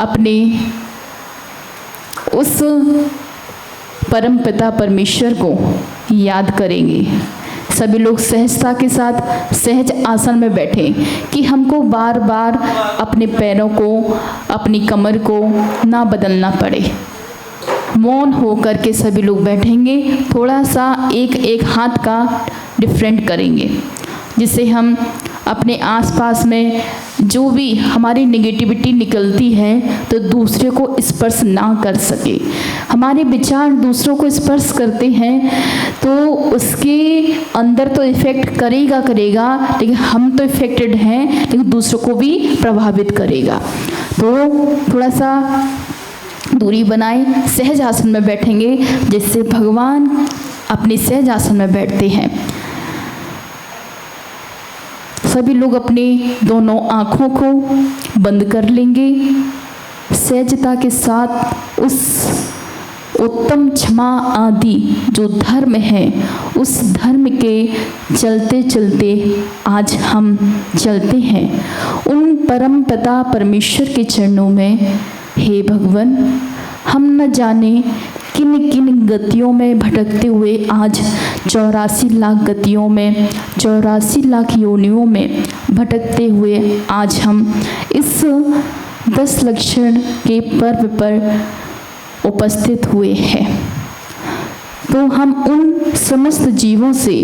अपने उस परम पिता परमेश्वर को याद करेंगे। सभी लोग सहजता के साथ सहज आसन में बैठें कि हमको बार बार अपने पैरों को, अपनी कमर को ना बदलना पड़े। मौन हो करके सभी लोग बैठेंगे। थोड़ा सा एक एक हाथ का डिफरेंट करेंगे, जिससे हम अपने आसपास में जो भी हमारी नेगेटिविटी निकलती है तो दूसरे को स्पर्श ना कर सके। हमारे विचार दूसरों को स्पर्श करते हैं तो उसके अंदर तो इफ़ेक्ट करेगा, लेकिन हम तो इफ़ेक्टेड हैं, लेकिन दूसरों को भी प्रभावित करेगा। तो थोड़ा सा दूरी बनाए, सहज आसन में बैठेंगे, जिससे भगवान अपने सहज आसन में बैठते हैं। सभी लोग अपने दोनों आँखों को बंद कर लेंगे। सहजता के साथ उस उत्तम क्षमा आदि जो धर्म है, उस धर्म के चलते चलते आज हम चलते हैं उन परम पिता परमेश्वर के चरणों में। हे भगवान, हम न जाने किन किन गतियों में भटकते हुए आज 84 लाख गतियों में, 84 लाख योनियों में भटकते हुए आज हम इस 10 लक्षण के पर्व पर उपस्थित हुए हैं। तो हम उन समस्त जीवों से,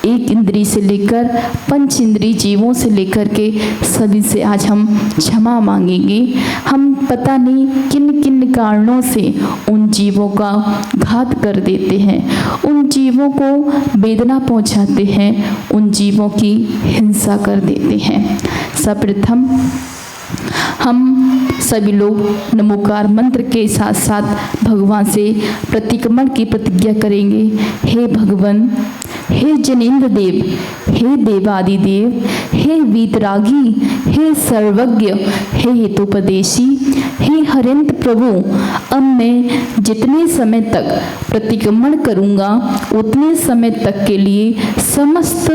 एक इंद्री से लेकर पंच इंद्री जीवों से लेकर के सभी से आज हम क्षमा मांगेंगे। हम पता नहीं किन किन कारणों से उन जीवों का घात कर देते हैं, उन जीवों को वेदना पहुंचाते हैं, उन जीवों की हिंसा कर देते हैं। सर्वप्रथम हम सभी लोग नमोकार मंत्र के साथ साथ भगवान से प्रतिक्रमण की प्रतिज्ञा करेंगे। हे भगवान, हे जनेन्द्र देव, हे देवादिदेव, हे वीतरागी, हे सर्वज्ञ, हे हेतुपदेशी, हे हरेंद्र प्रभु, अब मैं जितने समय तक प्रतिक्रमण करूँगा उतने समय तक के लिए समस्त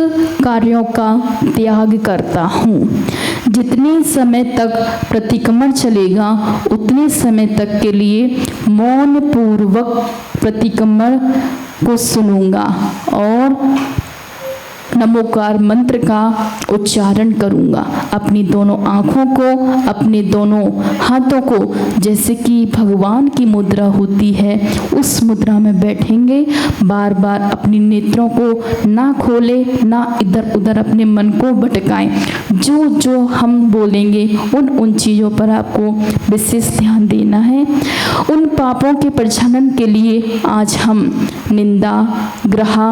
कार्यों का त्याग करता हूँ। जितने समय तक प्रतिक्रमण चलेगा उतने समय तक के लिए मौन पूर्वक प्रतिक्रमण को सुनूंगा और नमोकार मंत्र का उच्चारण करूंगा। अपनी दोनों आँखों को, अपने दोनों हाथों को जैसे कि भगवान की मुद्रा होती है उस मुद्रा में बैठेंगे। बार बार अपनी नेत्रों को ना खोले, ना इधर उधर अपने मन को भटकाएं। जो जो हम बोलेंगे उन चीज़ों पर आपको विशेष ध्यान देना है। उन पापों के प्रक्षालन के लिए आज हम निंदा, ग्रहा,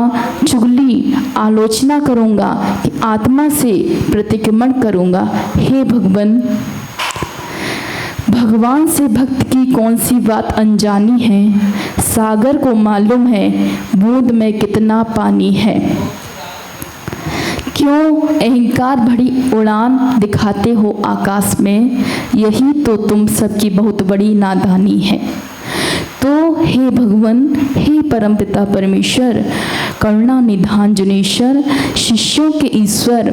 चुगली, आलोचना करूंगा कि आत्मा से प्रतिक्रमण करूंगा। हे भगवान, भगवान से भक्त की कौन सी बात अनजानी है? सागर को मालूम है बूंद में कितना पानी है। क्यों अहंकार भरी उड़ान दिखाते हो आकाश में? यही तो तुम सबकी बहुत बड़ी नादानी है। तो हे भगवान, हे परमपिता परमेश्वर, करुणा निधान जुनेश्वर, शिष्यों के ईश्वर,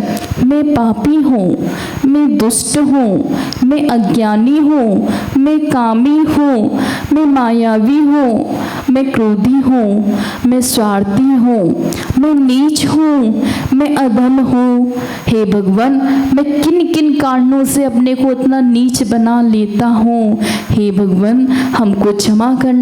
मैं पापी हूँ, मैं दुष्ट हूँ, मैं अज्ञानी हूँ, मैं कामी हूँ, मैं मायावी हूँ, मैं क्रोधी हूँ, मैं स्वार्थी हूँ, मैं नीच हूँ, मैं अधम हूँ। हे भगवान, मैं किन किन कारणों से अपने को इतना नीच बना लेता हूँ। हे भगवान, हमको क्षमा करना।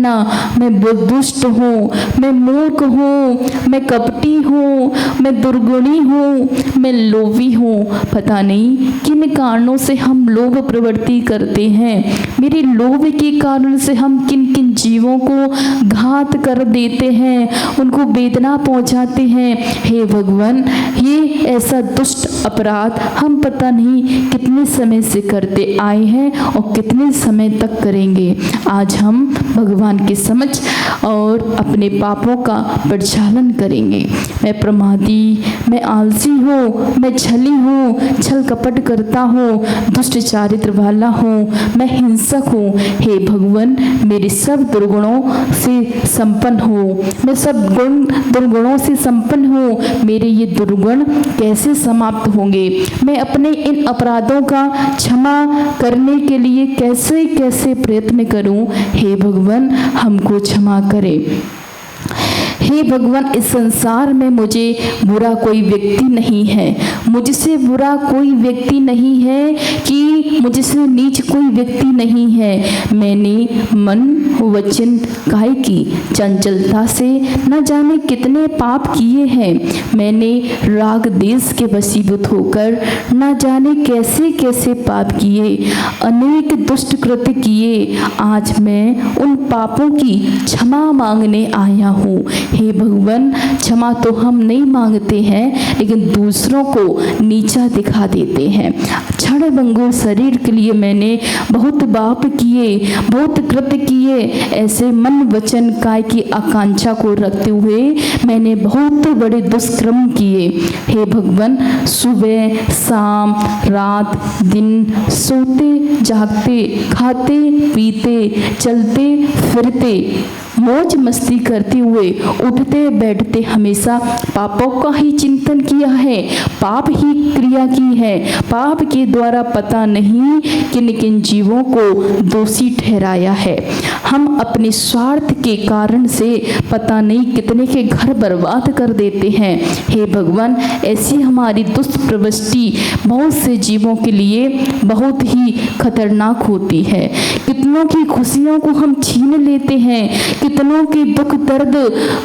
मैं दुष्ट हूँ, मैं मूर्ख हूँ, मैं कपटी हूँ, मैं दुर्गुणी हूँ, मैं लोभी हूँ। पता नहीं किन कारणों से हम लोभ प्रवृत्ति करते हैं। मेरे लोभ के कारण से हम किन किन जीवों को घात कर देते हैं, उनको वेदना पहुँचाते हैं। हे भगवान, ये ऐसा दुष्ट अपराध हम पता नहीं कितने समय से करते आए हैं और कितने समय तक करेंगे। आज हम भगवान के समक्ष और अपने पापों का प्रक्षालन करेंगे। मैं प्रमादी, मैं आलसी हूँ, मैं छली हूँ, छल कपट करता हूँ, दुष्ट चारित्र वाला हूँ, मैं हिंसक हूँ। हे भगवान, मेरे सब दुर्गुणों से संपन्न हूँ, मैं सब दुर्गुणों से संपन्न हूँ। मेरे ये दुर्गुण कैसे समाप्त होंगे? मैं अपने इन अपराधों का क्षमा करने के लिए कैसे कैसे प्रयत्न करूं? हे भगवान, हमको क्षमा करें। हे भगवान, इस संसार में मुझे बुरा कोई व्यक्ति नहीं है, मुझसे बुरा कोई व्यक्ति नहीं है कि मुझसे नीच कोई व्यक्ति नहीं है। मैंने मन वचन काया की चंचलता से न जाने कितने पाप किए हैं। मैंने राग देश के वशीभूत होकर न जाने कैसे कैसे पाप किए, अनेक दुष्ट कृत्य किए। आज मैं उन पापों की क्षमा मांगने आया हूँ। हे भगवान, क्षमा तो हम नहीं मांगते हैं, लेकिन दूसरों को नीचा दिखा देते हैं। क्षण भंगुर शरीर के लिए मैंने बहुत पाप किए, बहुत कृत्य किए। ऐसे मन वचन काया की आकांक्षा को रखते हुए मैंने बहुत बड़े दुष्कर्म किए। हे भगवान, सुबह शाम रात दिन सोते जागते, खाते पीते, चलते फिरते, मौज मस्ती करते हुए, उठते बैठते हमेशा पापों का ही चिंतन किया है, पाप ही क्रिया की है। पाप के द्वारा पता नहीं किन किन जीवों को दोषी ठहराया है। हम अपने स्वार्थ के कारण से पता नहीं कितने के घर बर्बाद कर देते हैं। हे भगवान, ऐसी हमारी दुष्ट प्रवृत्ति बहुत से जीवों के लिए बहुत ही खतरनाक होती है। कितनों की खुशियों को हम छीन लेते हैं, कितनों के दुख दर्द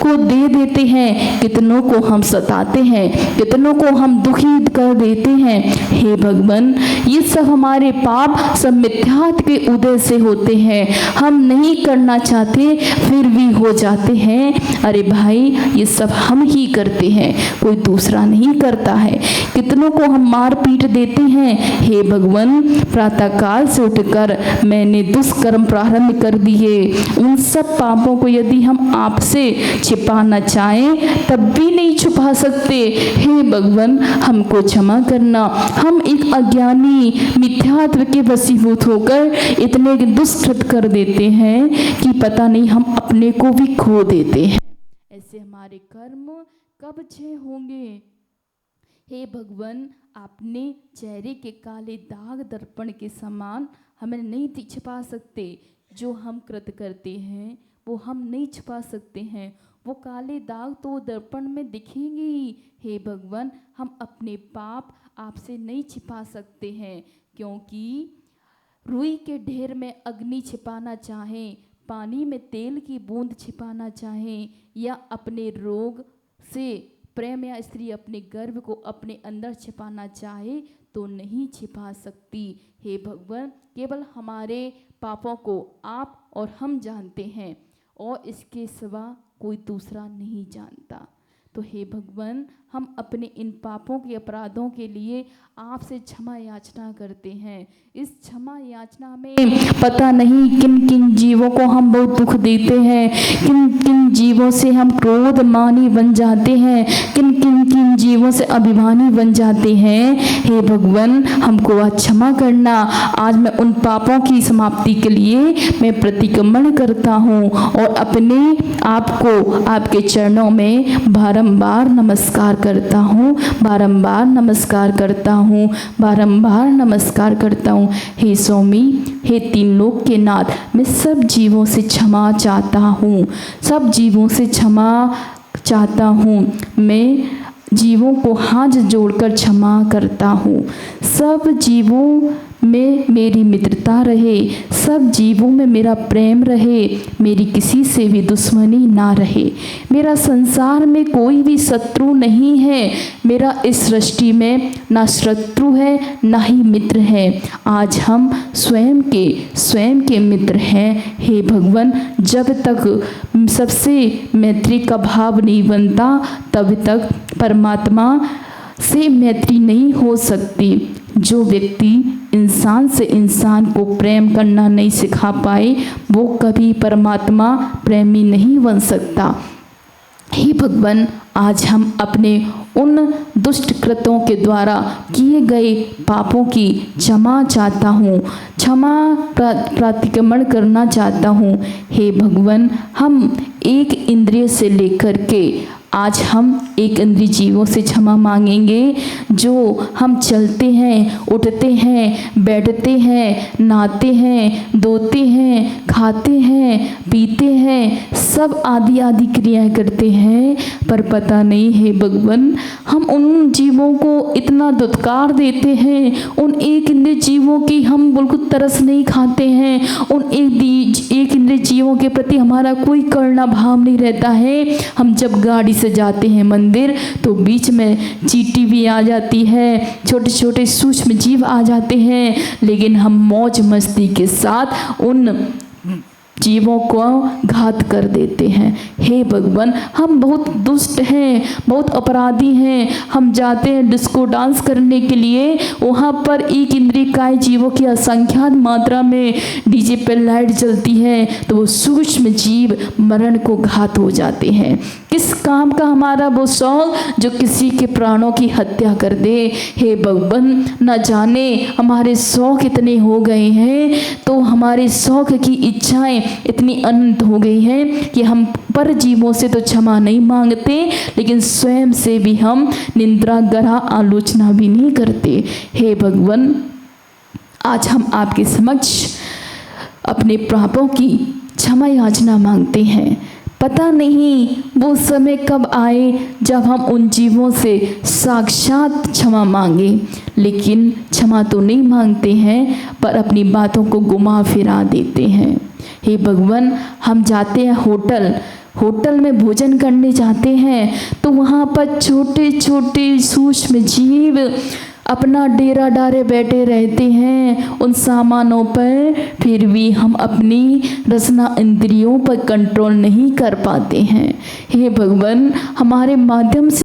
को दे देते हैं, कितनों को हम सताते हैं, कितनों को हम दुखी कर देते हैं। हे भगवान, ये सब हमारे पाप सब मिथ्यात्व के उदय से होते हैं। हम नहीं करना चाहते फिर भी हो जाते हैं। अरे भाई, ये सब हम ही करते हैं, कोई दूसरा नहीं करता है। कितनों को हम मार पीट देते हैं। हे भगवान, प्रातःकाल से उठकर मैंने दुष्कर्म प्रारंभ कर दिए। उन सब पापों को यदि हम आपसे छिपाना चाहें तब भी नहीं छुपा सकते। हे भगवान, हमको क्षमा करना। हम एक अज्ञानी मिथ्यात्व के वशीभूत होकर इतने दुष्कृत कर देते हैं कि पता नहीं हम अपने को भी खो देते हैं। ऐसे हमारे कर्म कब क्षय होंगे? हे भगवान, आपने चेहरे के काले दाग दर्पण के समान हमें नहीं छिपा सकते। जो हम कृत करते हैं वो हम नहीं छिपा सकते हैं। वो काले दाग तो दर्पण में दिखेंगे ही। हे भगवान, हम अपने पाप आपसे नहीं छिपा सकते हैं, क्योंकि रुई के ढेर में अग्नि छिपाना चाहें, पानी में तेल की बूंद छिपाना चाहें, या अपने रोग से प्रेम या स्त्री अपने गर्भ को अपने अंदर छिपाना चाहे तो नहीं छिपा सकती। हे भगवान, केवल हमारे पापों को आप और हम जानते हैं, और इसके सिवा कोई दूसरा नहीं जानता। तो हे भगवान, हम अपने इन पापों के अपराधों के लिए आपसे क्षमा याचना करते हैं। इस क्षमा याचना में पता नहीं किन किन जीवों को हम बहुत दुख देते हैं, किन किन जीवों से हम क्रोधमानी बन जाते हैं, किन किन जीवों से अभिमानी बन जाते हैं। हे भगवान, हमको आज क्षमा करना। आज मैं उन पापों की समाप्ति के लिए मैं प्रतिक्रमण करता हूँ और अपने आप को आपके चरणों में बारंबार नमस्कार करता हूँ, बारंबार नमस्कार करता हूँ, बारंबार नमस्कार करता हूँ। हे स्वामी, हे तीन लोक के नाथ, मैं सब जीवों से क्षमा चाहता हूँ, सब जीवों से क्षमा चाहता हूँ। मैं जीवों को हाथ जोड़कर क्षमा करता हूँ। सब जीवों में मेरी मित्रता रहे, सब जीवों में मेरा प्रेम रहे, मेरी किसी से भी दुश्मनी ना रहे। मेरा संसार में कोई भी शत्रु नहीं है। मेरा इस सृष्टि में ना शत्रु है ना ही मित्र है। आज हम स्वयं के मित्र हैं। हे भगवान, जब तक सबसे मैत्री का भाव नहीं बनता तब तक परमात्मा से मैत्री नहीं हो सकती। जो व्यक्ति इंसान से इंसान को प्रेम करना नहीं सिखा पाए वो कभी परमात्मा प्रेमी नहीं बन सकता। हे भगवान, आज हम अपने उन दुष्ट कृत्यों के द्वारा किए गए पापों की क्षमा चाहता हूँ, क्षमा प्रतिक्रमण करना चाहता हूँ। हे भगवान, हम एक इंद्रिय से लेकर के आज हम एक इंद्रिय जीवों से क्षमा मांगेंगे। जो हम चलते हैं, उठते हैं, बैठते हैं, नहाते हैं, धोते हैं, खाते हैं, पीते हैं, सब आदि आदि क्रियाएं करते हैं, पर पता नहीं है भगवान, हम उन जीवों को इतना दुत्कार देते हैं, उन एक इंद्रिय जीवों की हम बिल्कुल तरस नहीं खाते हैं, उन एक इंद्रिय जीवों के प्रति हमारा कोई करुणा भाव नहीं रहता है। हम जब गाड़ी से जाते हैं मंदिर तो बीच में चींटी भी आ जाती है, छोटे छोटे सूक्ष्म जीव आ जाते हैं, लेकिन हम मौज मस्ती के साथ उन जीवों को घात कर देते हैं। हे भगवान, हम बहुत दुष्ट हैं, बहुत अपराधी हैं। हम जाते हैं डिस्को डांस करने के लिए, वहाँ पर एक इंद्रियकाय जीवों की असंख्यात मात्रा में डीजे पर लाइट जलती है, तो वो सूक्ष्म जीव मरण को घात हो जाते हैं। किस काम का हमारा वो शौक जो किसी के प्राणों की हत्या कर दे। हे भगवान, न जाने हमारे शौक इतने हो गए हैं, तो हमारे शौक की इच्छाएं इतनी अनंत हो गई हैं कि हम पर जीवों से तो क्षमा नहीं मांगते, लेकिन स्वयं से भी हम निंदा ग्रह आलोचना भी नहीं करते। हे भगवान, आज हम आपके समक्ष अपने पापों की क्षमा याचना मांगते हैं। पता नहीं वो समय कब आए जब हम उन जीवों से साक्षात क्षमा मांगे, लेकिन क्षमा तो नहीं मांगते हैं, पर अपनी बातों को घुमा फिरा देते हैं। हे भगवान, हम जाते हैं होटल में भोजन करने जाते हैं, तो वहाँ पर छोटे छोटे सूक्ष्म जीव अपना डेरा डारे बैठे रहते हैं उन सामानों पर, फिर भी हम अपनी रसना इंद्रियों पर कंट्रोल नहीं कर पाते हैं। हे भगवान, हमारे माध्यम से